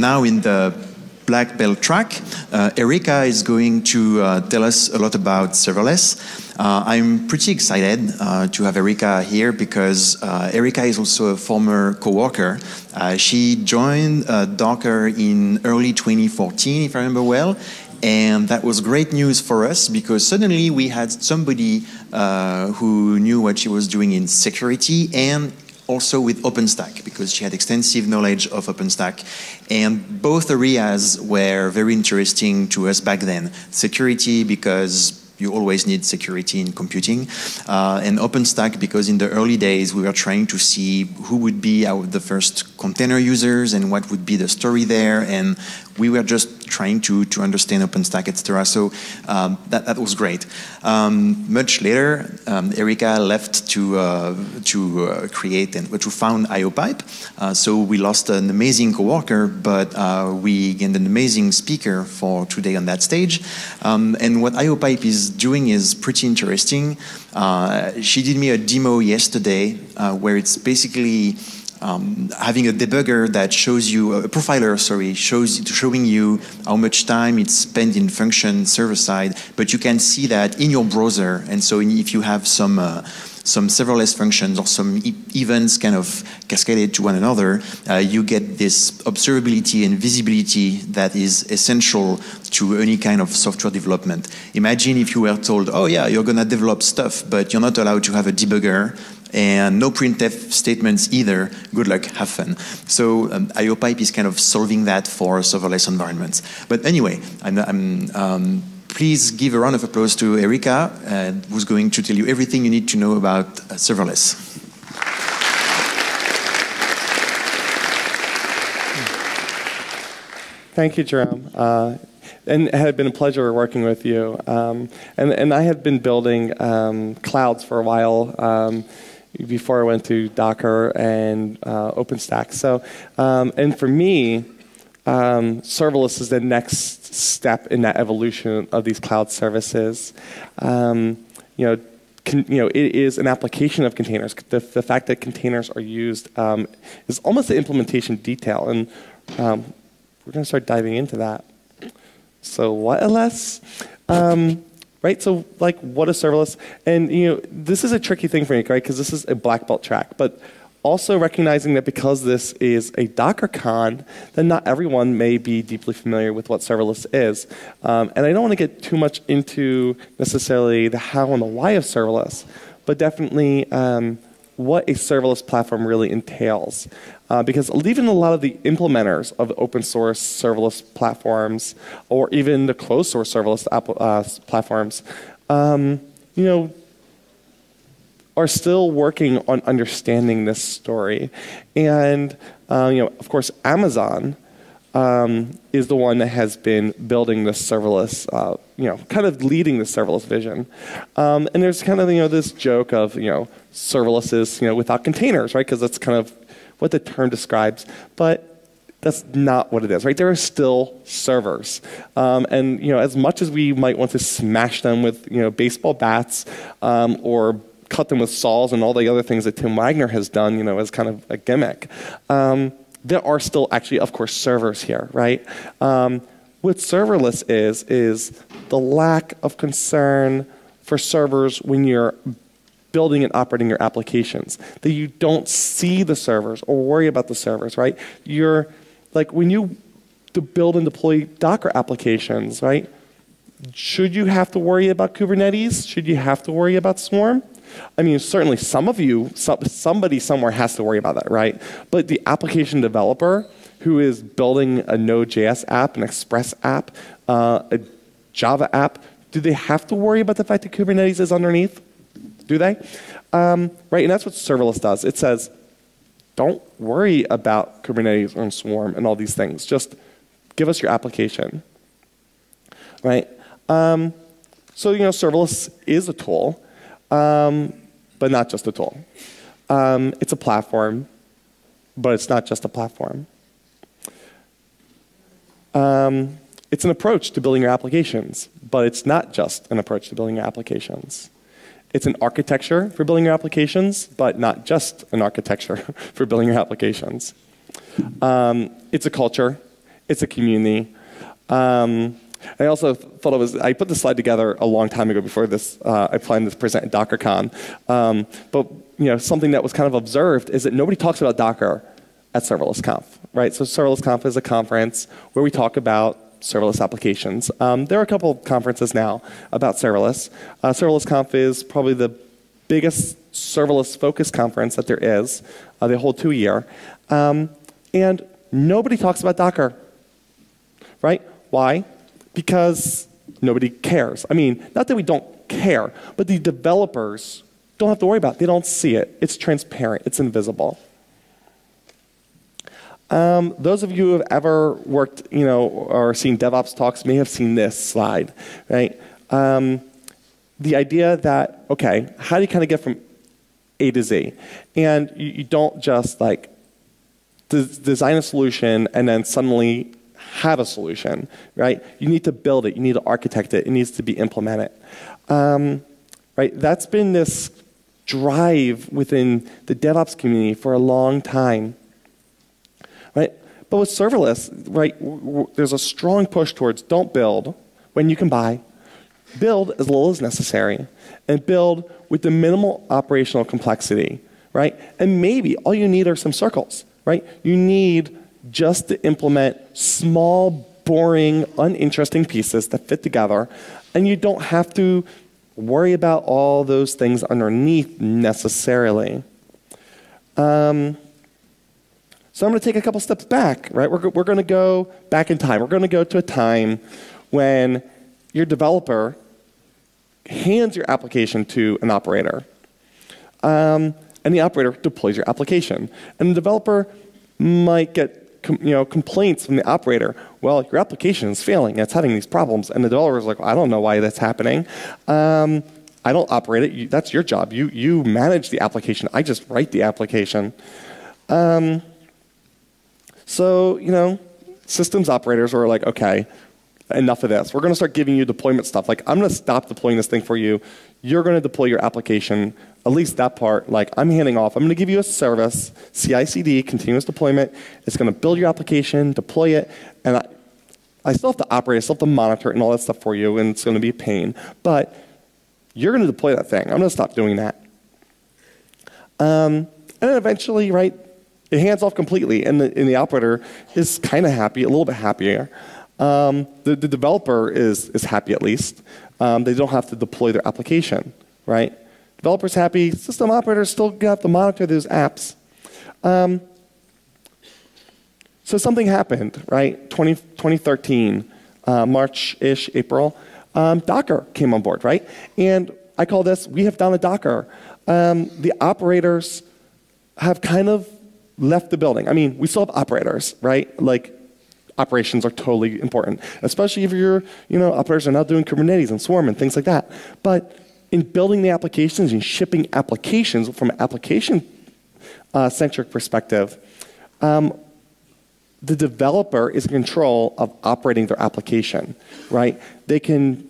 now in the black belt track, Erika is going to tell us a lot about serverless. I'm pretty excited to have Erika here because Erika is also a former coworker. She joined Docker in early 2014, if I remember well. And that was great news for us because suddenly we had somebody who knew what she was doing in security and also with OpenStack, because she had extensive knowledge of OpenStack. And both areas were very interesting to us back then. Security, because you always need security in computing, and OpenStack, because in the early days we were trying to see who would be the first container users and what would be the story there, and we were just trying to understand OpenStack, etc. So that was great. Much later, Erika left to create and to found IOPipe. So we lost an amazing coworker, but we gained an amazing speaker for today on that stage. And what IOPipe is doing is pretty interesting. She did me a demo yesterday where it's basically having a debugger that shows you, a profiler, sorry, showing you how much time it's spent in function server side, but you can see that in your browser. And so if you have some serverless functions or some events kind of cascaded to one another, you get this observability and visibility that is essential to any kind of software development. Imagine if you were told, oh yeah, you're gonna develop stuff, but you're not allowed to have a debugger, and no printf statements either. Good luck, have fun. So IOPipe is kind of solving that for serverless environments. But anyway, please give a round of applause to Erika, who's going to tell you everything you need to know about serverless. Thank you, Jerome. And it had been a pleasure working with you. And I had been building clouds for a while before I went to Docker and OpenStack. So, and for me, serverless is the next step in that evolution of these cloud services. It is an application of containers. The fact that containers are used is almost the implementation detail, and we're going to start diving into that. So what LS? Right, so like what is serverless? And this is a tricky thing for me, right? Because this is a black belt track, but also recognizing that because this is a DockerCon, then not everyone may be deeply familiar with what serverless is. And I don't want to get too much into necessarily the how and the why of serverless, but definitely what a serverless platform really entails. Because even a lot of the implementers of open source serverless platforms, or even the closed source serverless platforms, are still working on understanding this story. And of course, Amazon is the one that has been building this serverless, kind of leading the serverless vision. And there's kind of this joke of serverless is without containers, right? Because that's kind of what the term describes, but that's not what it is, right? There are still servers, and as much as we might want to smash them with baseball bats or cut them with saws and all the other things that Tim Wagner has done, as kind of a gimmick, there are still actually, of course, servers here, right? What serverless is the lack of concern for servers when you're building and operating your applications, that you don't see the servers or worry about the servers, right? You're like when you build and deploy Docker applications, right? Should you have to worry about Kubernetes? Should you have to worry about Swarm? I mean, certainly some of you, somebody somewhere has to worry about that, right? But the application developer who is building a Node.js app, an Express app, a Java app, do they have to worry about the fact that Kubernetes is underneath? Do they? Right, and that's what serverless does. It says, don't worry about Kubernetes and Swarm and all these things. Just give us your application, right? So serverless is a tool, but not just a tool. It's a platform, but it's not just a platform. It's an approach to building your applications, but it's not just an approach to building your applications. It's an architecture for building your applications, but not just an architecture for building your applications. It's a culture. It's a community. I also thought I put this slide together a long time ago before this, I planned to present at DockerCon. But something that was kind of observed is that nobody talks about Docker at Serverless Conf, right? So Serverless Conf is a conference where we talk about serverless applications. There are a couple of conferences now about serverless. Serverless Conf is probably the biggest serverless focused conference that there is. They hold 2 a year. And nobody talks about Docker, right? Why? Because nobody cares. I mean, not that we don't care, but the developers don't have to worry about it. They don't see it. It's transparent. It's invisible. Those of you who have ever worked, or seen DevOps talks may have seen this slide, right? The idea that, okay, how do you kind of get from A to Z? And you don't just design a solution and then suddenly have a solution, right? You need to build it. You need to architect it. It needs to be implemented. Right? That's been this drive within the DevOps community for a long time. Right? But with serverless, right, there's a strong push towards don't build when you can buy. Build as little as necessary. And build with the minimal operational complexity. Right? And maybe all you need are some circles. Right? You need just to implement small, boring, uninteresting pieces that fit together. And you don't have to worry about all those things underneath necessarily. So I'm going to take a couple steps back, right? We're going to go back in time. We're going to go to a time when your developer hands your application to an operator. And the operator deploys your application. And the developer might get complaints from the operator. Well, your application is failing. It's having these problems. And the developer is like, well, I don't know why that's happening. I don't operate it. That's your job. You manage the application. I just write the application. So, systems operators are like, okay, enough of this. We're going to start giving you deployment stuff. Like, I'm going to stop deploying this thing for you. You're going to deploy your application, at least that part. Like, I'm handing off. I'm going to give you a service, CI/CD, continuous deployment. It's going to build your application, deploy it, and I still have to operate. I still have to monitor it and all that stuff for you, and it's going to be a pain. But you're going to deploy that thing. I'm going to stop doing that. And then eventually, right, it hands off completely, and the operator is kind of happy, a little bit happier. The developer is happy at least. They don't have to deploy their application, right? Developer's happy. System operators still have to monitor those apps. So something happened, right? 2013, March-ish, April. Docker came on board, right? And I call this, we have done a Docker. The operators have kind of left the building. I mean, we still have operators, right? Like, operations are totally important, especially if your operators are now doing Kubernetes and Swarm and things like that. But in building the applications and shipping applications from an application-centric perspective, the developer is in control of operating their application, right? They can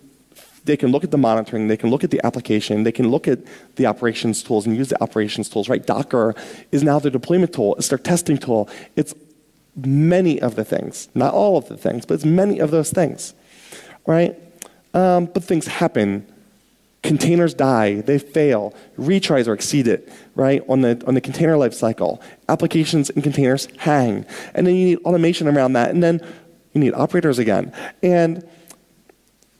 look at the monitoring, they can look at the application, they can look at the operations tools and use the operations tools, right? Docker is now their deployment tool, it's their testing tool, it's many of the things, not all of the things, but it's many of those things, right? But things happen. Containers die, they fail, retries are exceeded, right? On the container lifecycle, applications and containers hang, and then you need automation around that, and then you need operators again. And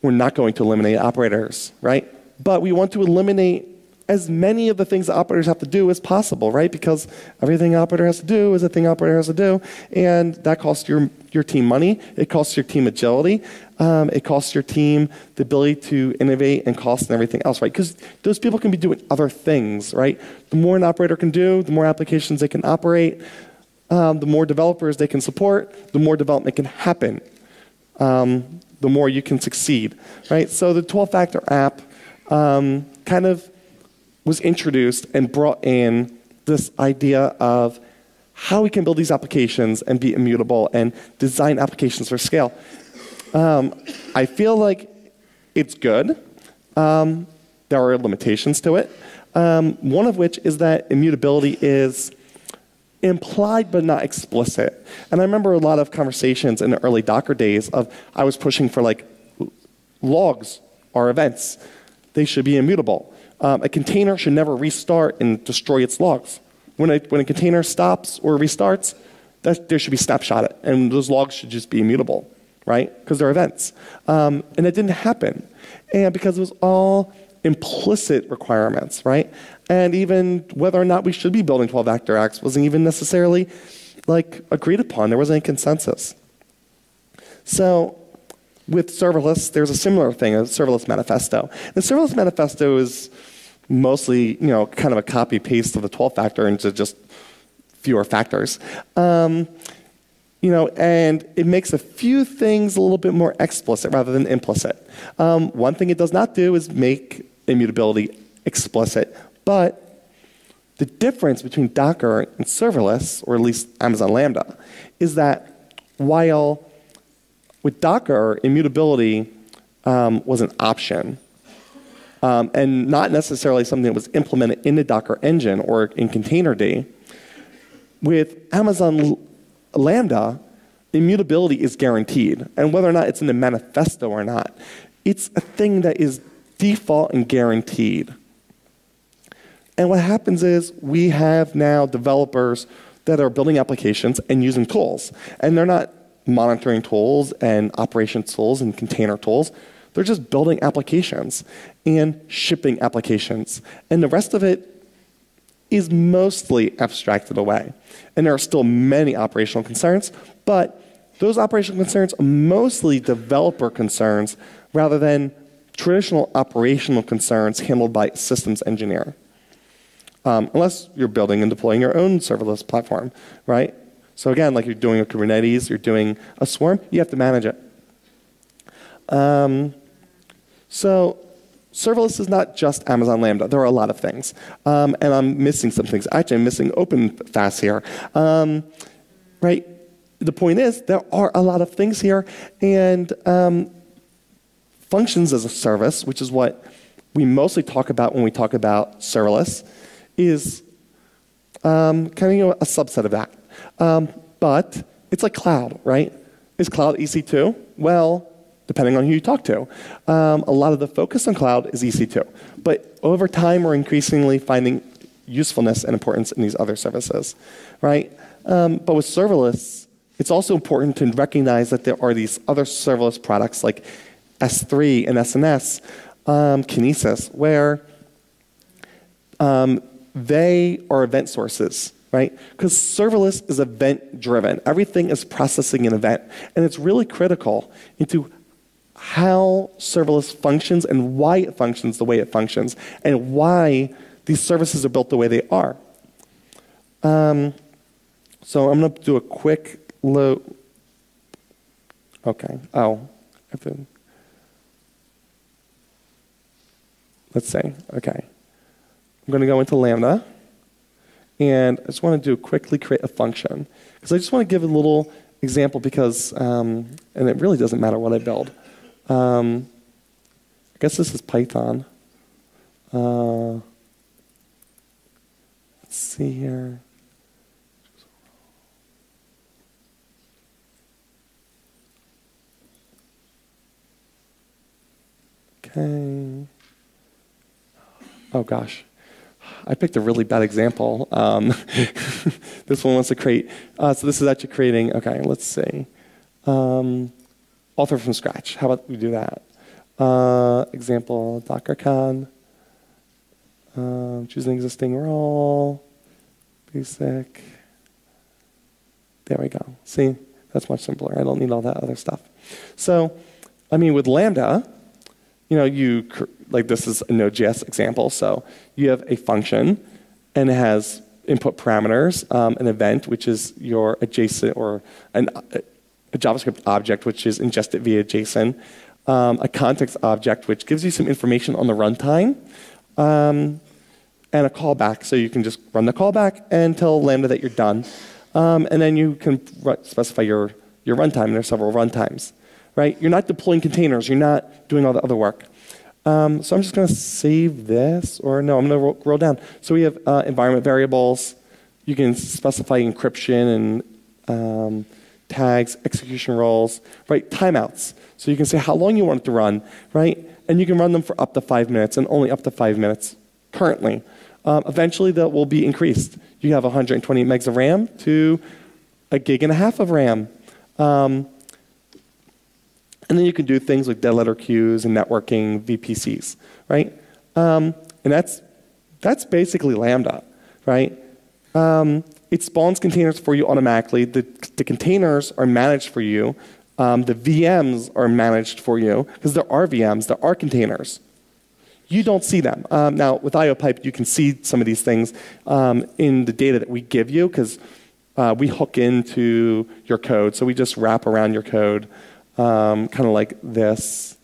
we're not going to eliminate operators, right? But we want to eliminate as many of the things that operators have to do as possible, right? Because everything an operator has to do is a thing an operator has to do, and that costs your team money. It costs your team agility. It costs your team the ability to innovate and cost and everything else, right? Because those people can be doing other things, right? The more an operator can do, the more applications they can operate, the more developers they can support, the more development can happen. The more you can succeed, right? So the 12-factor app kind of was introduced and brought in this idea of how we can build these applications and be immutable and design applications for scale. I feel like it's good. There are limitations to it. One of which is that immutability is implied but not explicit. And I remember a lot of conversations in the early Docker days of I was pushing for like logs or events. They should be immutable. A container should never restart and destroy its logs. When a container stops or restarts, there should be snapshot, and those logs should just be immutable, right? Because they're events. And it didn't happen. And because it was all implicit requirements, right? And even whether or not we should be building 12-factor acts wasn't even necessarily like agreed upon. There wasn't any consensus. So with serverless, there's a similar thing, a serverless manifesto. The serverless manifesto is mostly, kind of a copy paste of the 12-factor into just fewer factors. And it makes a few things a little bit more explicit rather than implicit. One thing it does not do is make immutability explicit, but the difference between Docker and serverless, or at least Amazon Lambda, is that while with Docker, immutability was an option, and not necessarily something that was implemented in the Docker engine or in containerd, with Amazon Lambda, immutability is guaranteed. And whether or not it's in the manifesto or not, it's a thing that is default and guaranteed. And what happens is we have now developers that are building applications and using tools. And they're not monitoring tools and operation tools and container tools. They're just building applications and shipping applications. And the rest of it is mostly abstracted away. And there are still many operational concerns, but those operational concerns are mostly developer concerns rather than traditional operational concerns handled by a systems engineer. Unless you're building and deploying your own serverless platform, right? So again, like you're doing a Kubernetes, you're doing a Swarm, you have to manage it. So serverless is not just Amazon Lambda. There are a lot of things. And I'm missing some things. Actually, I'm missing OpenFast here. Right? The point is, there are a lot of things here. And functions as a service, which is what we mostly talk about when we talk about serverless, is kind of a subset of that. But it's like cloud, right? Is cloud EC2? Well, depending on who you talk to. A lot of the focus on cloud is EC2. But over time, we're increasingly finding usefulness and importance in these other services, right? But with serverless, it's also important to recognize that there are these other serverless products like S3 and SNS, Kinesis, where they are event sources, right? Because serverless is event-driven. Everything is processing an event. And it's really critical into how serverless functions and why it functions the way it functions and why these services are built the way they are. So I'm going to do a quick load. Okay. Oh. Let's say. Okay. I'm going to go into Lambda. And I just want to quickly create a function. Because I just want to give a little example because, and it really doesn't matter what I build. I guess this is Python. Let's see here. Okay. Oh gosh. I picked a really bad example. This one wants to create, so this is actually creating, okay, let's see. Author from scratch. How about we do that? Example, DockerCon. Choose an existing role. Basic. There we go. See, that's much simpler. I don't need all that other stuff. So, I mean, with Lambda, like this is a Node.js example. So you have a function, and it has input parameters, an event, which is your adjacent, or a JavaScript object, which is ingested via JSON, a context object, which gives you some information on the runtime, and a callback. So you can just run the callback and tell Lambda that you're done. And then you can specify your runtime, and there's several runtimes. Right? You're not deploying containers. You're not doing all the other work. So I'm just going to save this, or no, I'm going to roll down. So we have environment variables, You can specify encryption and tags, execution roles, right? Timeouts. So you can say how long you want it to run, right? And you can run them for up to 5 minutes and only up to 5 minutes currently. Eventually, that will be increased. You have 120 megs of RAM to 1.5 gigs of RAM. And then you can do things like dead letter queues and networking VPCs, right? And that's basically Lambda, right? It spawns containers for you automatically. The containers are managed for you. The VMs are managed for you because there are VMs, there are containers. You don't see them. Now, with IOPipe, you can see some of these things in the data that we give you because we hook into your code. So we just wrap around your code kind of like this,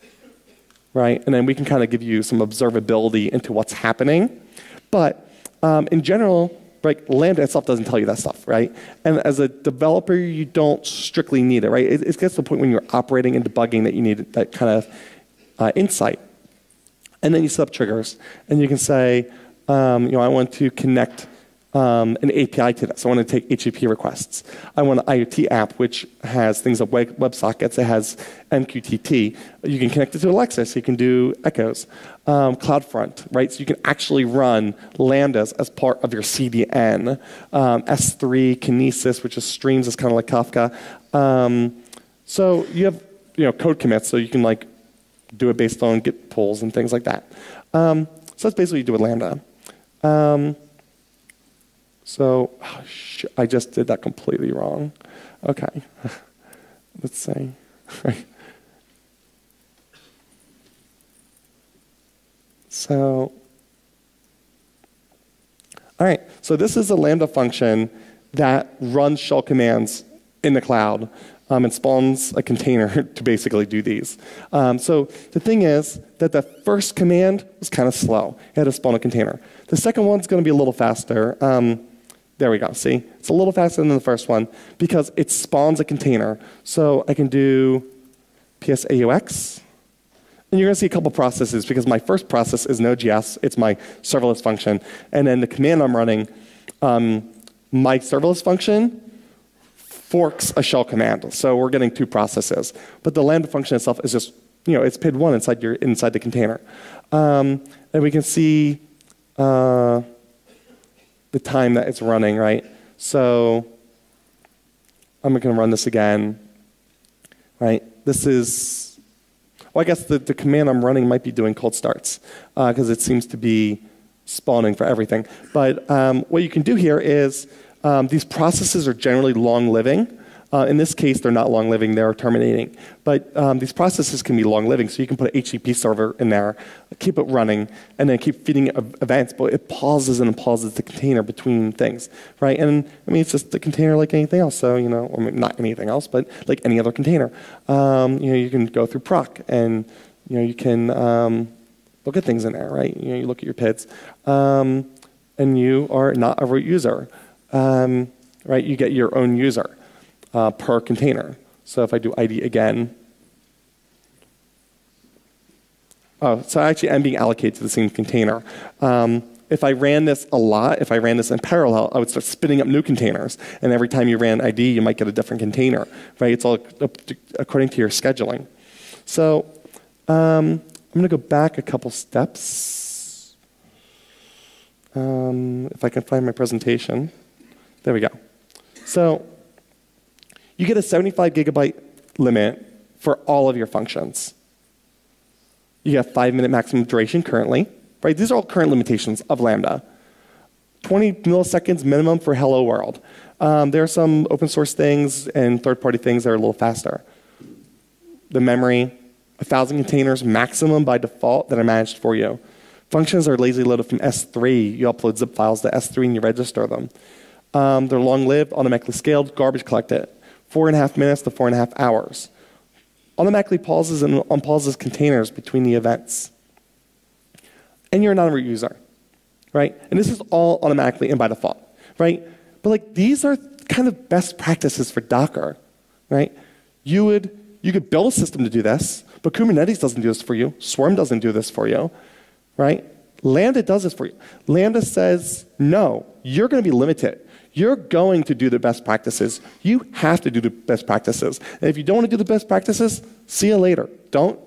right? And then we can kind of give you some observability into what's happening. But in general, like Lambda itself doesn't tell you that stuff, right? And as a developer, you don't strictly need it, right? It gets to the point when you're operating and debugging that you need that kind of insight. And then you set up triggers, and you can say, I want to connect an API to this. I want to take HTTP requests. I want an IoT app which has things like WebSockets. It has MQTT. You can connect it to Alexa, so you can do echoes. CloudFront, right? So you can actually run Lambdas as part of your CDN. S3 Kinesis, which is streams, is kind of like Kafka. So you have code commits, so you can like do it based on Git pulls and things like that. So that's basically what you do with Lambda. I just did that completely wrong. Okay, let's see. So, all right, so this is a Lambda function that runs shell commands in the cloud and spawns a container to basically do these. So the thing is that the first command was kind of slow. It had to spawn a container. The second one's going to be a little faster. There we go, see? It's a little faster than the first one because it spawns a container. So I can do PSAUX. And you're going to see a couple processes because my first process is Node.js. It's my serverless function. And then the command I'm running, my serverless function forks a shell command. So we're getting two processes. But the Lambda function itself is just, it's PID1 inside the container. And we can see the time that it's running, right? So I'm going to run this again, right? This is, well, I guess the command I'm running might be doing cold starts because it seems to be spawning for everything. But what you can do here is these processes are generally long-living. In this case, they're not long-living, they're terminating. But these processes can be long-living, so you can put an HTTP server in there, keep it running, and then keep feeding it events, but it pauses and pauses the container between things, right? And I mean, it's just a container like anything else, so, or not anything else, but like any other container. You can go through proc, and you can look at things in there, right? You look at your PIDs, and you are not a root user, right? You get your own user. Per container. So if I do ID again, so actually I'm being allocated to the same container. If I ran this a lot, if I ran this in parallel, I would start spinning up new containers. And every time you ran ID, you might get a different container, right? It's all according to your scheduling. So I'm going to go back a couple steps. If I can find my presentation. There we go. So you get a 75 gigabyte limit for all of your functions. You get 5-minute maximum duration currently, right? These are all current limitations of Lambda. 20 milliseconds minimum for hello world. There are some open source things and third-party things that are a little faster. The memory, 1,000 containers maximum by default that are managed for you. Functions are lazily loaded from S3. You upload zip files to S3 and you register them. They're long-lived, automatically scaled, garbage collected. 4.5 minutes to 4.5 hours. Automatically pauses and unpauses containers between the events. And you're not a root user, right? And this is all automatically and by default, right? But these are kind of best practices for Docker, right? You could build a system to do this, but Kubernetes doesn't do this for you. Swarm doesn't do this for you, right? Lambda does this for you. Lambda says, no, you're going to be limited. you're going to do the best practices. You have to do the best practices. And if you don't want to do the best practices, see you later. Don't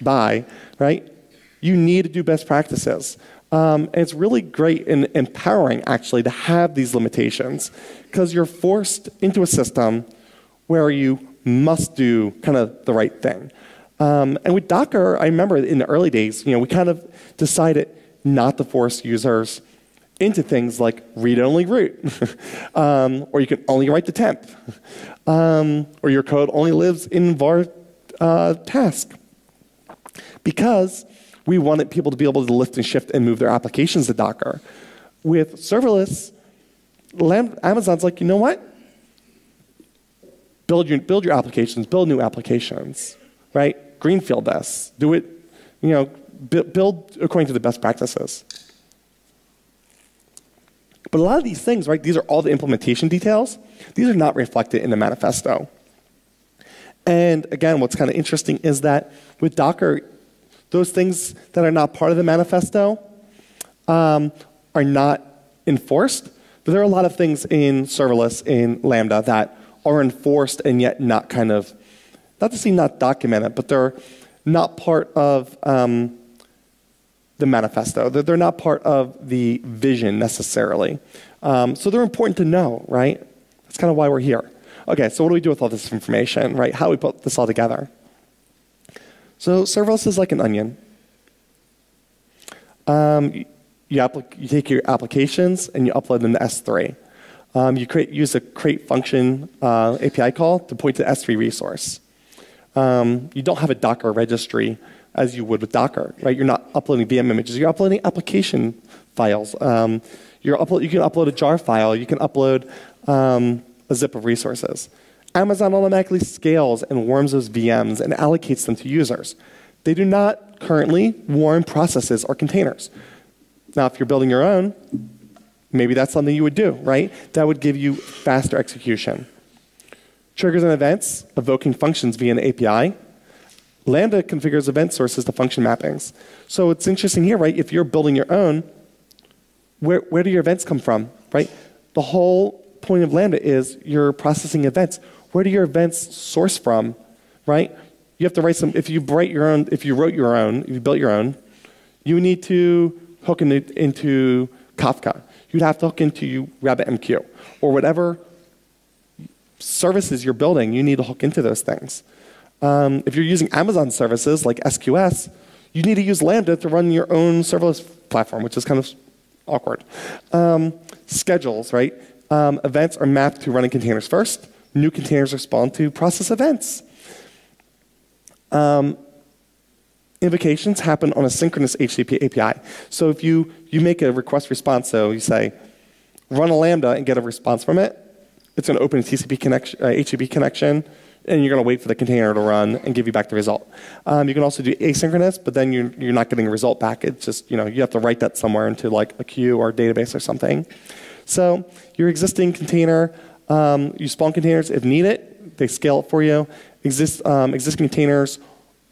bye, right? You need to do best practices. And it's really great and empowering, actually, to have these limitations because you're forced into a system where you must do kind of the right thing. And with Docker, I remember in the early days, we kind of decided not to force users into things like read-only root, or you can only write the temp, or your code only lives in var task. Because we wanted people to be able to lift and shift and move their applications to Docker. With serverless, Amazon's like, you know what? Build your applications, build new applications, right? Greenfield this, do it, build according to the best practices. But a lot of these things, right, these are all the implementation details. These are not reflected in the manifesto. And again, what's kind of interesting is that with Docker, those things that are not part of the manifesto are not enforced. But there are a lot of things in serverless, in Lambda, that are enforced and yet not kind of, not to say not documented, but they're not part of the manifesto. They're not part of the vision necessarily. So they're important to know, right? That's kind of why we're here. Okay, so what do we do with all this information, right? How do we put this all together? So serverless is like an onion. You take your applications and you upload them to S3. You use a create function API call to point to the S3 resource. You don't have a Docker registry as you would with Docker, right? You're not uploading VM images. You're uploading application files. You can upload a jar file. You can upload a zip of resources. Amazon automatically scales and warms those VMs and allocates them to users. They do not currently warm processes or containers. Now, if you're building your own, maybe that's something you would do, right? That would give you faster execution. Triggers and events, evoking functions via an API. Lambda configures event sources to function mappings. So it's interesting here, right? If you're building your own, where do your events come from, right? The whole point of Lambda is you're processing events. Where do your events source from, right? You have to write some, if you built your own, you need to hook into Kafka. You'd have to hook into RabbitMQ or whatever services you're building, you need to hook into those things. If you're using Amazon services like SQS, you need to use Lambda to run your own serverless platform, which is kind of awkward. Schedules, right? Events are mapped to running containers first. New containers respond to process events. Invocations happen on a synchronous HTTP API. So if you make a request response, so you say, run a Lambda and get a response from it, it's going to open a TCP connection, HTTP connection, and you're going to wait for the container to run and give you back the result. You can also do asynchronous, but then you're not getting a result back. It's just, you have to write that somewhere into like a queue or a database or something. So your existing container, you spawn containers if needed. They scale it for you. Existing containers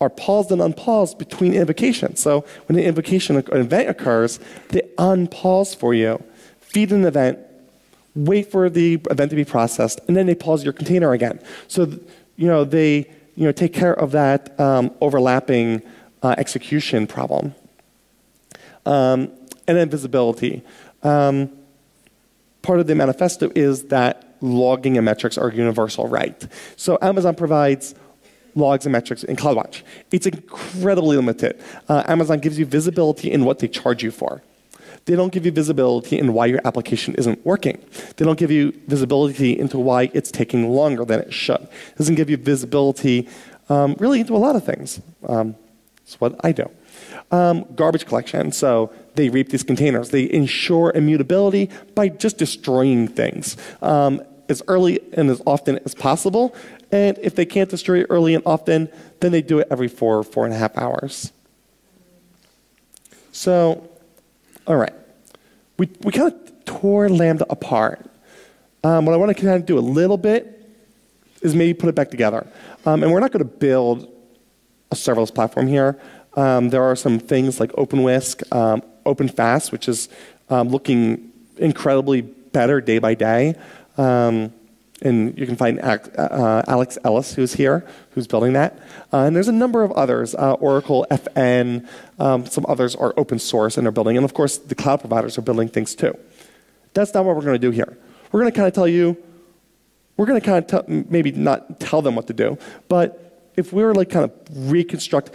are paused and unpaused between invocations. So when an invocation an event occurs, they unpause for you, feed an event, wait for the event to be processed, and then they pause your container again. So they take care of that overlapping execution problem. And then visibility. Part of the manifesto is that logging and metrics are universal right. So Amazon provides logs and metrics in CloudWatch. It's incredibly limited. Amazon gives you visibility in what they charge you for. They don't give you visibility in why your application isn't working. They don't give you visibility into why it's taking longer than it should. It doesn't give you visibility really into a lot of things. That's what I do. Garbage collection. So they reap these containers. They ensure immutability by just destroying things as early and as often as possible. And if they can't destroy it early and often, then they do it every 4.5 hours. So, all right. We kind of tore Lambda apart. What I want to kind of do a little bit is maybe put it back together. And we're not going to build a serverless platform here. There are some things like OpenWhisk, OpenFast, which is looking incredibly better day by day. And you can find Alex Ellis, who's here, who's building that. And there's a number of others, Oracle, FN, some others are open source and they're building. And of course, the cloud providers are building things too. That's not what we're going to do here. We're going to kind of tell you, we're going to kind of maybe not tell them what to do, but if we were like kind of reconstruct,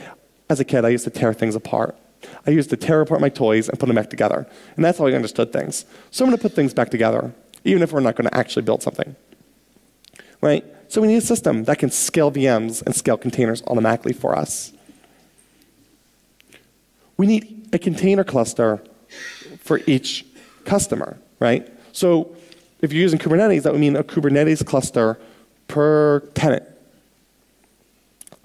as a kid, I used to tear things apart. I used to tear apart my toys and put them back together. And that's how I understood things. So I'm going to put things back together, even if we're not going to actually build something. Right? So we need a system that can scale VMs and scale containers automatically for us. We need a container cluster for each customer, right? So if you're using Kubernetes, that would mean a Kubernetes cluster per tenant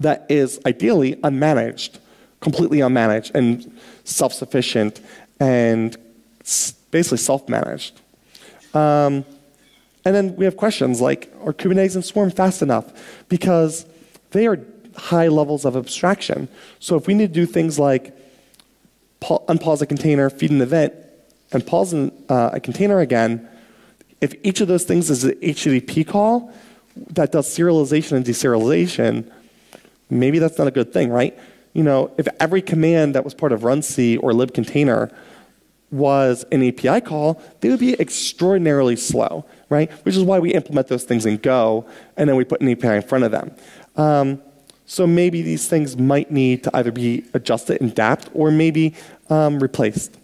that is ideally unmanaged, completely unmanaged and self-sufficient and basically self-managed. And then we have questions like, are Kubernetes and Swarm fast enough? Because they are high levels of abstraction. So if we need to do things like unpause a container, feed an event, and pause a container again, if each of those things is an HTTP call that does serialization and deserialization, maybe that's not a good thing, right? You know, if every command that was part of runc or libcontainer was an API call, they would be extraordinarily slow, right? Which is why we implement those things in Go, and then we put an API in front of them. So maybe these things might need to either be adjusted in dAppt or maybe replaced.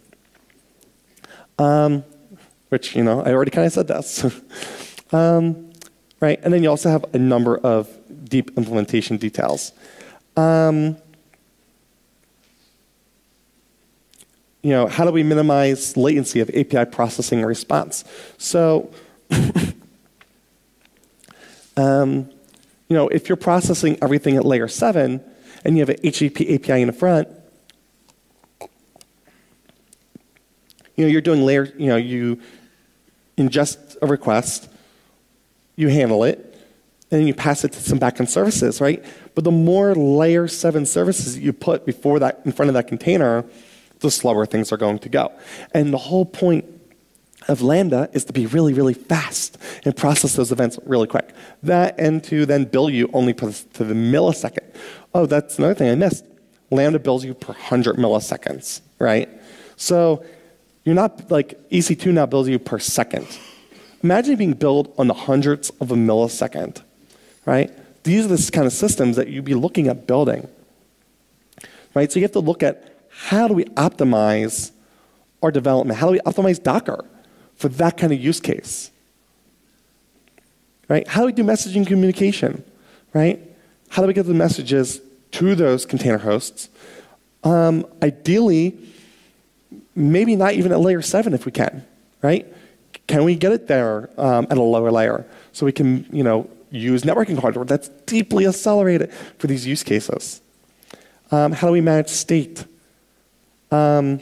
Which, you know, I already kind of said this. Right? And then you also have a number of deep implementation details. You know, how do we minimize latency of API processing and response? So, you know, if you're processing everything at layer 7 and you have an HTTP API in the front, you know, you're doing layer, you know, you ingest a request, you handle it, and then you pass it to some backend services, right? But the more layer 7 services you put before that, in front of that container, the slower things are going to go. And the whole point of Lambda is to be really, really fast and process those events really quick. That and to then bill you only to the millisecond. Oh, that's another thing I missed. Lambda bills you per 100 milliseconds, right? So you're not like EC2 now bills you per second. Imagine being billed on the hundredths of a millisecond, right? These are the kind of systems that you'd be looking at building, right? So you have to look at how do we optimize our development? How do we optimize Docker for that kind of use case? Right? How do we do messaging communication? Right? How do we get the messages to those container hosts? Ideally, maybe not even at layer 7 if we can. Right? Can we get it there at a lower layer so we can, you know, use networking hardware that's deeply accelerated for these use cases? How do we manage state? Right?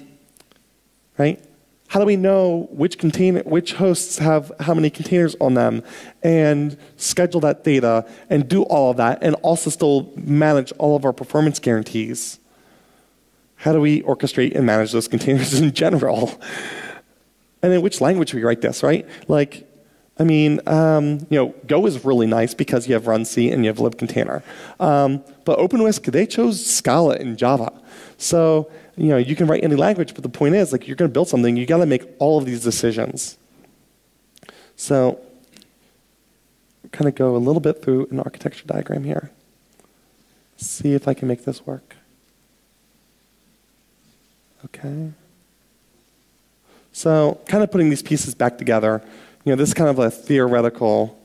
How do we know which hosts have how many containers on them, and schedule that data, and do all of that, and also still manage all of our performance guarantees? How do we orchestrate and manage those containers in general? And in which language we write this, right? Like, I mean, you know, Go is really nice because you have runc and you have libcontainer. But OpenWhisk, they chose Scala and Java. So, you know, you can write any language, but the point is, like, you're going to build something, you got to make all of these decisions. So, kind of go a little bit through an architecture diagram here. See if I can make this work. Okay. So, kind of putting these pieces back together. You know, this is kind of a theoretical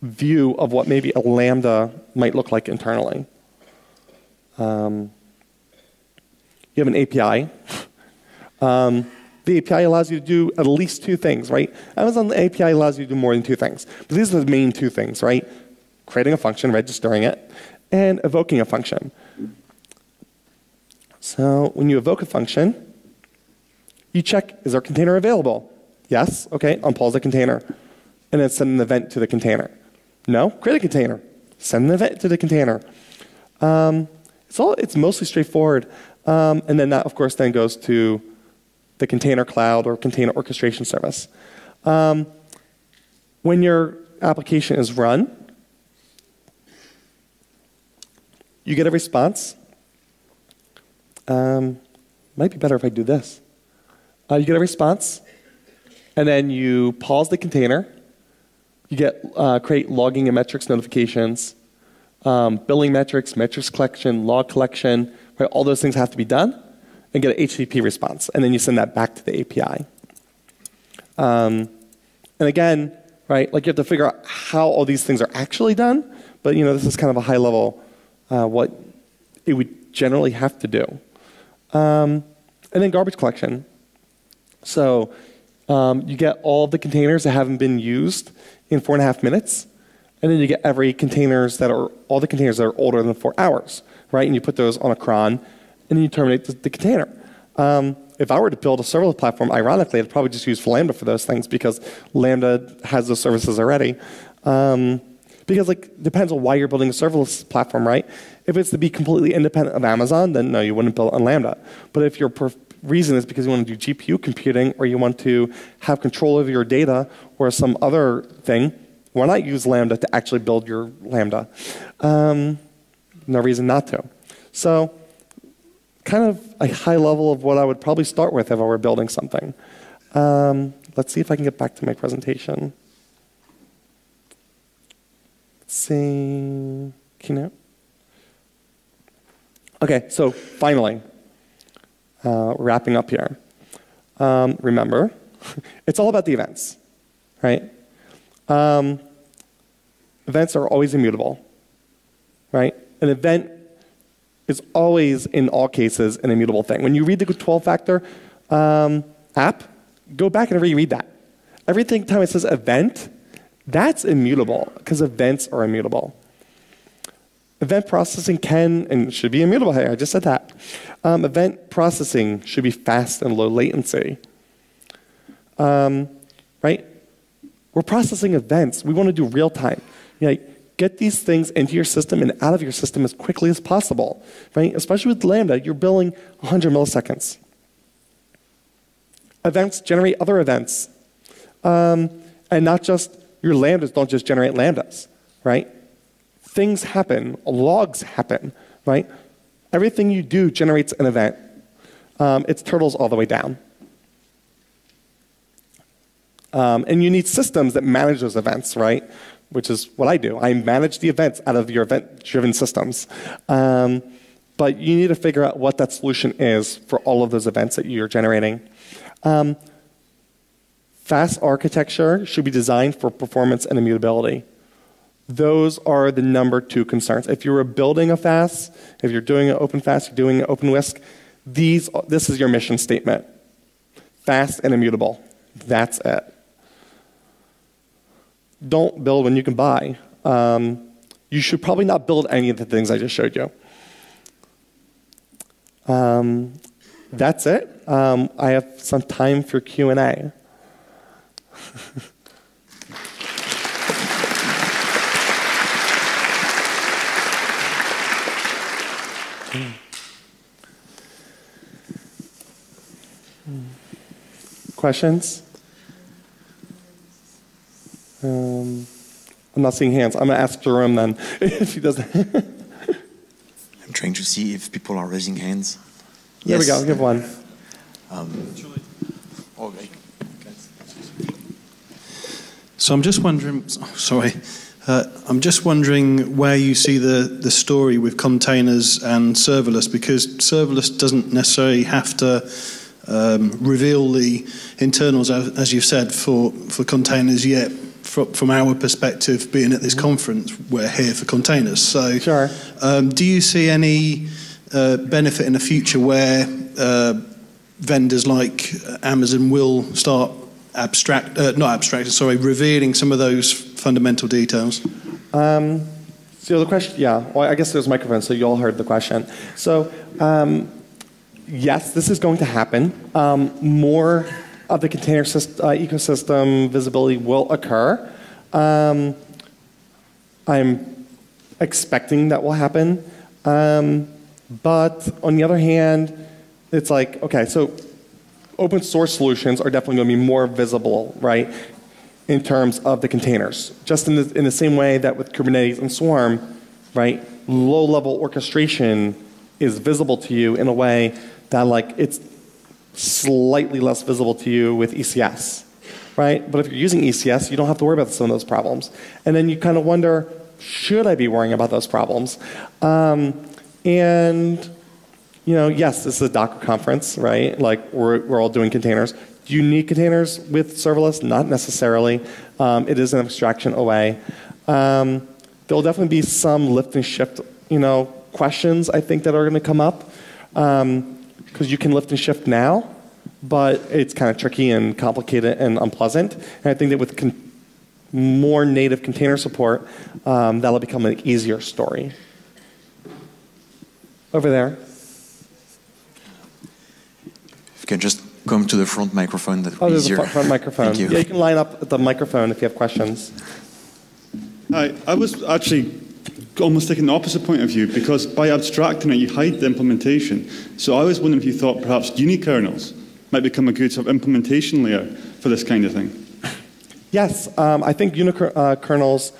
view of what maybe a Lambda might look like internally. You have an API. The API allows you to do at least 2 things, right? Amazon API allows you to do more than 2 things. But these are the main 2 things, right? Creating a function, registering it, and evoking a function. So when you evoke a function, you check, is our container available? Yes, okay, unpause the container. And then send an event to the container. No, create a container. Send an event to the container. It's mostly straightforward. And then that, of course, then goes to the container cloud or container orchestration service. When your application is run, you get a response. Might be better if I do this. You get a response, and then you pause the container. You create logging and metrics notifications, billing metrics, metrics collection, log collection. Right, all those things have to be done, and get an HTTP response, and then you send that back to the API. And again, right, like you have to figure out how all these things are actually done. But this is kind of a high level what it would generally have to do. And then garbage collection. So you get all of the containers that haven't been used in 4.5 minutes, and then you get all the containers that are older than 4 hours, right? And you put those on a cron, and then you terminate the container. If I were to build a serverless platform, ironically, I'd probably just use Lambda for those things because Lambda has those services already. Because depends on why you're building a serverless platform, right? If it's to be completely independent of Amazon, then no, you wouldn't build on Lambda. But if your reason is because you want to do GPU computing or you want to have control over your data or some other thing, why not use Lambda to actually build your Lambda? No reason not to. So kind of a high level of what I would probably start with if I were building something. Let's see if I can get back to my presentation. Let's see, Keynote. Okay, so finally, wrapping up here. Remember, it's all about the events, right? Events are always immutable, right? An event is always, in all cases, an immutable thing. When you read the 12-factor app, go back and reread that. Every time it says event, that's immutable, because events are immutable. Event processing can and should be immutable. Hey, I just said that. Event processing should be fast and low latency. Right? We're processing events. We want to do real time. Get these things into your system and out of your system as quickly as possible. Right? Especially with Lambda, you're billing 100 milliseconds. Events generate other events. And not just your Lambdas don't just generate Lambdas, right? Things happen, logs happen, right? Everything you do generates an event. It's turtles all the way down. And you need systems that manage those events, right? Which is what I do. I manage the events out of your event-driven systems. But you need to figure out what that solution is for all of those events that you're generating. Fast architecture should be designed for performance and immutability. Those are the number 2 concerns. If you're building a fast, if you're doing an open fast, you're doing an open WISC, this is your mission statement. Fast and immutable. That's it. Don't build when you can buy. You should probably not build any of the things I just showed you. That's it. I have some time for Q&A. Questions? I'm not seeing hands. I'm going to ask Jerome then if he doesn't. I'm trying to see if people are raising hands. There we go. Give one. So I'm just wondering. Sorry. I'm just wondering where you see the story with containers and serverless, because serverless doesn't necessarily have to reveal the internals, as you've said, for containers yet. From our perspective, being at this conference, we're here for containers. So, sure. Do you see any benefit in the future where vendors like Amazon will start revealing some of those fundamental details? So the question, yeah. Well, I guess there's a microphone, so you all heard the question. So, yes, this is going to happen. More of the container ecosystem visibility will occur. I'm expecting that will happen. But on the other hand, it's like, okay, so open source solutions are definitely going to be more visible, right? in terms of the containers. Just in the same way that with Kubernetes and Swarm, right, low-level orchestration is visible to you in a way that like it's slightly less visible to you with ECS, right? But if you're using ECS, you don't have to worry about some of those problems. And then you kind of wonder, should I be worrying about those problems? And you know, yes, this is a Docker conference, right? Like we're all doing containers. Do you need containers with serverless? Not necessarily. It is an abstraction away. There'll definitely be some lift and shift, you know, questions I think that are going to come up because you can lift and shift now, but it's kind of tricky and complicated and unpleasant. And I think that with more native container support, that'll become an easier story. Over there. If you can just come to the front microphone, that would be easier. There's a front microphone. Thank you. Yeah, you can line up at the microphone if you have questions. Hi, I was actually almost taking the opposite point of view, because by abstracting it, you hide the implementation. So I was wondering if you thought perhaps unikernels might become a good sort of implementation layer for this kind of thing. Yes, I think unikernels,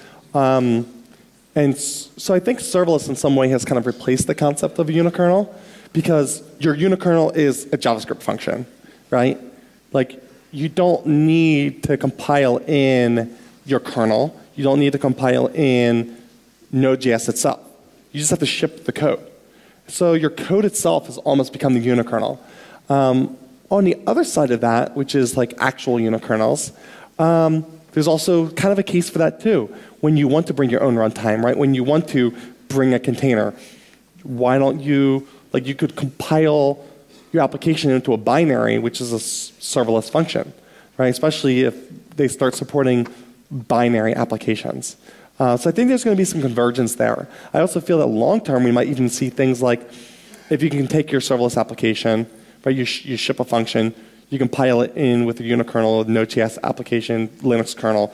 and so I think serverless in some way has kind of replaced the concept of a unikernel, because your unikernel is a JavaScript function, right? Like, you don't need to compile in your kernel. You don't need to compile in Node.js itself. You just have to ship the code. So your code itself has almost become the unikernel. On the other side of that, which is like actual unikernels, there's also kind of a case for that too. When you want to bring your own runtime, right? When you want to bring a container, why don't you, like you could compile your application into a binary, which is a serverless function, right? Especially if they start supporting binary applications. So I think there's going to be some convergence there. I also feel that long term we might even see things like if you can take your serverless application, right, you ship a function, you compile it in with a unikernel, Node.js application, Linux kernel.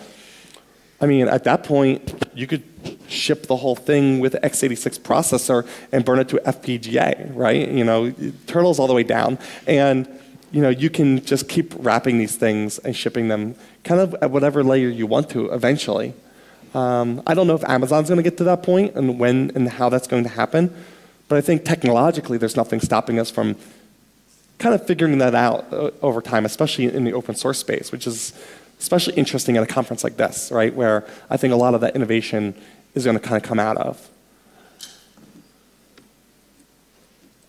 I mean, at that point, you could ship the whole thing with an x86 processor and burn it to FPGA, right? You know, turtles all the way down. And you know, you can just keep wrapping these things and shipping them kind of at whatever layer you want to eventually. I don't know if Amazon's going to get to that point and when and how that's going to happen, but I think technologically there's nothing stopping us from kind of figuring that out over time, especially in the open source space, which is especially interesting at a conference like this, right, where I think a lot of that innovation is going to kind of come out of.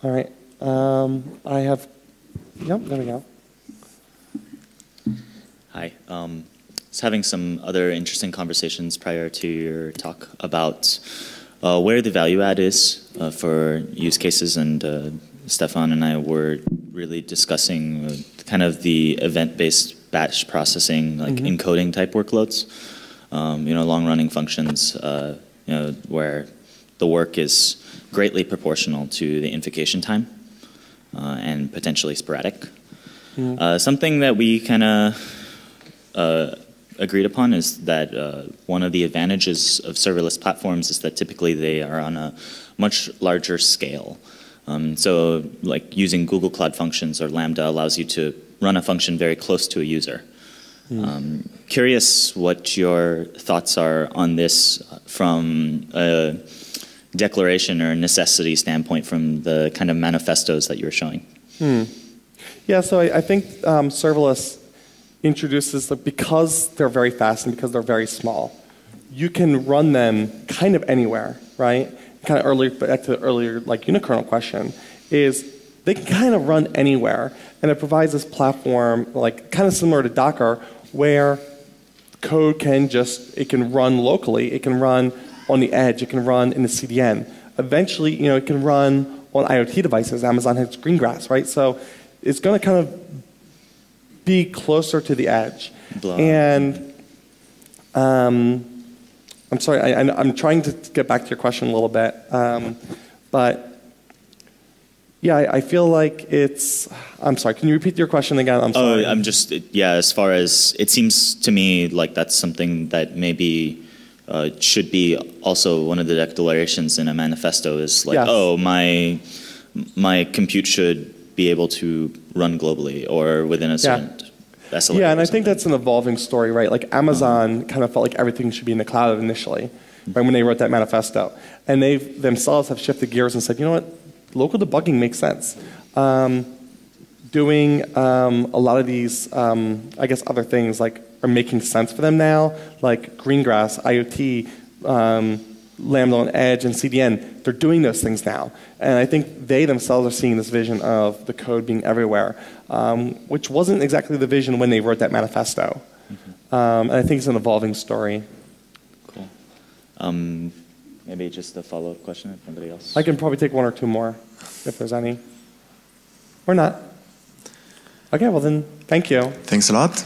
All right. I have, yep, there we go. Hi. I was having some other interesting conversations prior to your talk about where the value add is for use cases, and Stefan and I were really discussing kind of the event-based batch processing, like encoding type workloads. You know, long-running functions, you know, where the work is greatly proportional to the invocation time and potentially sporadic. Something that we kind of agreed upon is that one of the advantages of serverless platforms is that typically they are on a much larger scale. So like using Google Cloud Functions or Lambda allows you to run a function very close to a user. Curious what your thoughts are on this from a declaration or necessity standpoint from the kind of manifestos that you're showing. Yeah, so I think serverless introduces, because they're very fast and because they're very small, you can run them kind of anywhere, right? Kind of earlier, back to the earlier like unikernel question, is they can kind of run anywhere, and it provides this platform like kind of similar to Docker, where code can just, it can run locally, it can run on the edge, it can run in the CDN. Eventually, you know, it can run on IoT devices. Amazon has Greengrass, right? So it's going to kind of be closer to the edge. And I'm sorry, I'm trying to get back to your question a little bit, but yeah, I feel like it's, I'm sorry, can you repeat your question again? I'm sorry. Oh, I'm just, yeah, as far as, it seems to me like that's something that maybe should be also one of the declarations in a manifesto is like, yes. Oh, my compute should be able to run globally or within a certain... SLA. Yeah, and or I think something. that's an evolving story, right? Like Amazon kind of felt like everything should be in the cloud initially, right, when they wrote that manifesto. And they themselves have shifted gears and said, you know what, local debugging makes sense. Doing a lot of these, I guess, other things like are making sense for them now, like Greengrass, IoT, Lambda on Edge, and CDN. They're doing those things now. And I think they themselves are seeing this vision of the code being everywhere, which wasn't exactly the vision when they wrote that manifesto. And I think it's an evolving story. Cool. Maybe just a follow-up question if anybody else. I can probably take one or two more, if there's any. Or not. Okay, well then, thank you. Thanks a lot.